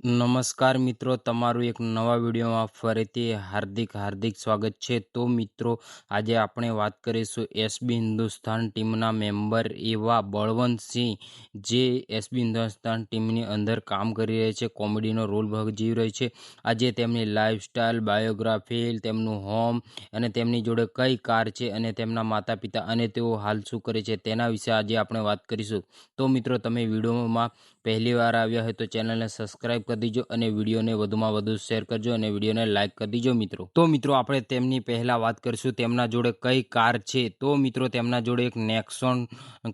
નમસ્કાર મિત્રો, તમારું એક નવા વિડીયોમાં ફરીથી હાર્દિક સ્વાગત છે. તો મિત્રો, આજે આપણે વાત કરીશું એસબી હિન્દુસ્તાન ટીમના મેમ્બર એવા બળવંતસિંહ, જે એસબી હિન્દુસ્તાન ટીમની અંદર કામ કરી રહ્યા છે, કોમેડીનો રોલ ભજવી રહ્યો છે. આજે તેમની લાઈફસ્ટાઈલ, બાયોગ્રાફી, તેમનું હોમ અને તેમની જોડે કઈ કાર છે અને તેમના માતા પિતા અને તેઓ હાલ શું કરે છે તેના વિશે આજે આપણે વાત કરીશું. તો મિત્રો, તમે વિડીયોમાં પહેલી વાર આવ્યા હોય તો ચેનલને સબસ્ક્રાઇબ કરી દીજો અને વિડીયોને વધુમાં વધુ શેર કરજો અને વિડીયોને લાઇક કરી દીજો મિત્રો. તો મિત્રો, આપણે તેમની પહેલા વાત કરીશું તેમના જોડે કઈ કાર છે. તો મિત્રો, તેમના જોડે એક નેક્સોન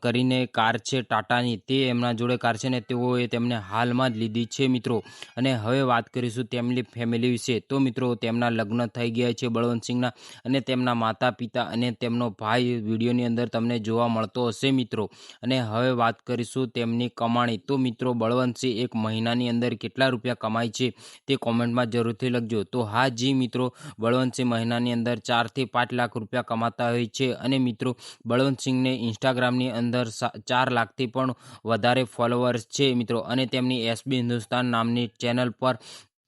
કરીને કાર છે ટાટાની, તે એમના જોડે કાર છે ને તેઓએ તેમને હાલમાં જ લીધી છે મિત્રો. અને હવે વાત કરીશું તેમની ફેમિલી વિશે. તો મિત્રો, તેમના લગ્ન થઈ ગયા છે બળવંતસિંહના, અને તેમના માતા પિતા અને તેમનો ભાઈ વિડીયોની અંદર તમને જોવા મળતો હશે મિત્રો. અને હવે વાત કરીશું તેમની કમાણી. તો મિત્રો, બળવંતસિંહ એક મહિનાની અંદર કેટલા રૂપિયા કમાય છે તે કોમેન્ટમાં જરૂરથી લખજો. તો હા જી મિત્રો, બળવંતસિંહ મહિનાની અંદર 4 થી 5 લાખ રૂપિયા કમાતા હોય છે. અને મિત્રો, બળવંતસિંહને ઇન્સ્ટાગ્રામની અંદર 4 લાખથી પણ વધારે ફોલોઅર્સ છે મિત્રો. અને તેમની એસબી હિન્દુસ્તાન નામની ચેનલ પર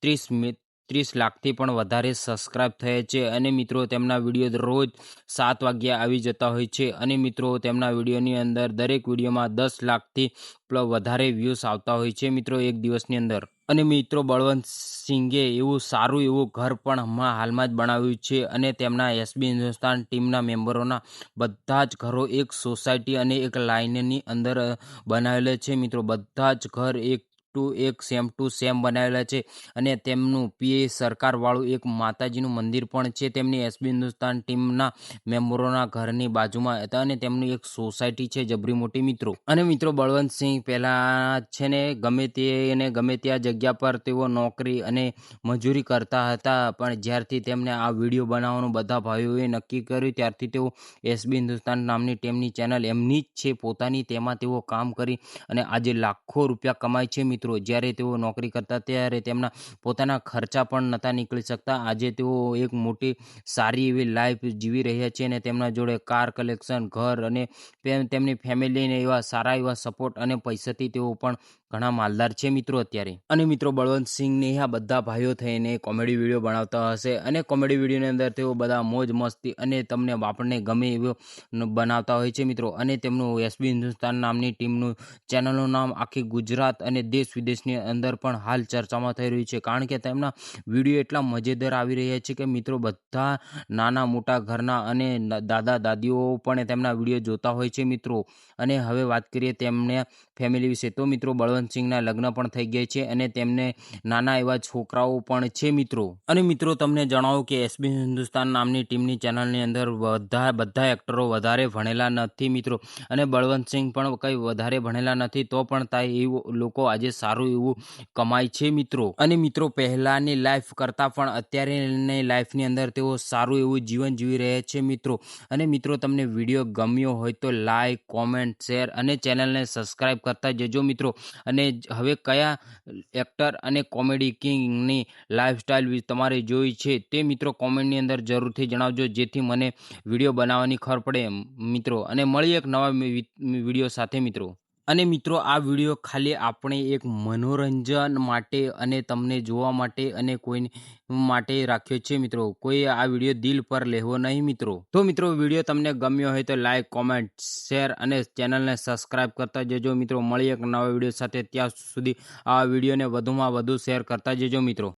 30 લાખથી પણ વધારે સબસ્ક્રાઇબ થયા છે. અને મિત્રો, તેમના વિડીયો રોજ 7 વાગ્યા આવી જતા હોય છે. અને મિત્રો, તેમના વિડીયોની અંદર દરેક વિડીયોમાં 10 લાખથી વધારે વ્યૂઝ આવતા હોય છે મિત્રો એક દિવસની અંદર. અને મિત્રો, બળવંતસિંહે એવું સારું એવું ઘર પણ હાલમાં જ બનાવ્યું છે. અને તેમના એસબી હિન્દુસ્તાન ટીમના મેમ્બરોના બધા જ ઘરો એક સોસાયટી અને એક લાઇનની અંદર બનાવેલા છે મિત્રો. બધા જ ઘર સેમ ટુ સેમ બનાવેલા છે. અને તેમનું પીએ સરકારવાળું એક માતાજીનું મંદિર પણ છે તેમની એસબી હિન્દુસ્તાન ટીમના મેમ્બરોના ઘરની બાજુમાં હતા. અને તેમની એક સોસાયટી છે જબરી મોટી મિત્રો. અને મિત્રો, બળવંતસિંહ પહેલાં છે ને ગમે ત્યાં જગ્યા પર તેઓ નોકરી અને મજૂરી કરતા હતા. પણ જ્યારથી તેમને આ વિડીયો બનાવવાનું બધા ભાઈઓએ નક્કી કર્યું, ત્યારથી તેઓ એસબી હિન્દુસ્તાન નામની ટીમની ચેનલ એમની જ છે પોતાની, તેમાં તેઓ કામ કરી અને આજે લાખો રૂપિયા કમાય છે મિત્રો. જ્યારે તેઓ નોકરી કરતા ત્યારે તેમના પોતાના ખર્ચા પણ નહોતા નીકળી શકતા. આજે તેઓ એક મોટી સારી એવી લાઈફ જીવી રહ્યા છે. અને તેમના જોડે કાર, કલેક્શન, ઘર અને તેમની ફેમિલીને એવા સારા એવા સપોર્ટ અને પૈસાથી તેઓ પણ ઘણા માલદાર છે મિત્રો અત્યારે. અને મિત્રો, બળવંતસિંહને આ બધા ભાઈઓ થઈને કોમેડી વિડીયો બનાવતા હશે. અને કોમેડી વિડીયોની અંદર તેઓ બધા મોજ મસ્તી અને તમને આપણને ગમે એવો બનાવતા હોય છે મિત્રો. અને તેમનું એસબી હિન્દુસ્તાન નામની ટીમનું ચેનલનું નામ આખી ગુજરાત અને દેશ વિદેશની અંદર પણ હાલ ચર્ચામાં થઈ રહ્યું છે. કારણ કે તેમના વિડીયો એટલા મજેદાર આવી રહ્યા છે કે મિત્રો, બધા નાના મોટા ઘરના અને દાદા દાદીઓ પણ તેમના વિડીયો જોતા હોય છે મિત્રો. અને હવે વાત કરીએ તેમને ફેમિલી વિશે. તો મિત્રો, બળવંતસિંહના લગ્ન પણ થઈ ગયા છે અને તેમને નાના એવા છોકરાઓ પણ છે મિત્રો. અને મિત્રો, તમને જણાવું કે એસબી હિન્દુસ્તાન નામની ટીમની ચેનલની અંદર બધા એક્ટરો વધારે ભણેલા નથી મિત્રો. અને બળવંતસિંહ પણ કંઈ વધારે ભણેલા નથી, તો પણ એવું લોકો આજે સારું એવું કમાય છે મિત્રો. અને મિત્રો, પહેલાંની લાઈફ કરતાં પણ અત્યારેની લાઈફની અંદર તેઓ સારું એવું જીવન જીવી રહ્યા છે મિત્રો. અને મિત્રો, તમને વિડીયો ગમ્યો હોય તો લાઈક, કોમેન્ટ, શેર અને ચેનલને સબસ્ક્રાઈબ કરતા જજો મિત્રો. અને હવે કયા એક્ટર અને કોમેડી કિંગની લાઈફસ્ટાઈલ તમારે જોઈ છે તે મિત્રો કોમેન્ટની અંદર જરૂરથી જણાવજો, જેથી મને વિડીયો બનાવવાની ખબર પડે મિત્રો. અને મળીએ એક નવા વિડીયો સાથે મિત્રો. અને મિત્રો, આ વિડીયો ખાલી આપણે એક મનોરંજન માટે અને તમને જોવા માટે અને કોઈ માટે રાખ્યો છે મિત્રો. કોઈ આ વિડીયો દિલ પર લેવો નહીં મિત્રો. તો મિત્રો, વિડીયો તમને ગમ્યો હોય તો લાઈક, કોમેન્ટ, શેર અને ચેનલને સબસ્ક્રાઈબ કરતા જજો મિત્રો. મળીએ એક નવા વિડીયો સાથે. ત્યાં સુધી આ વિડીયોને વધુમાં વધુ શેર કરતા જજો મિત્રો.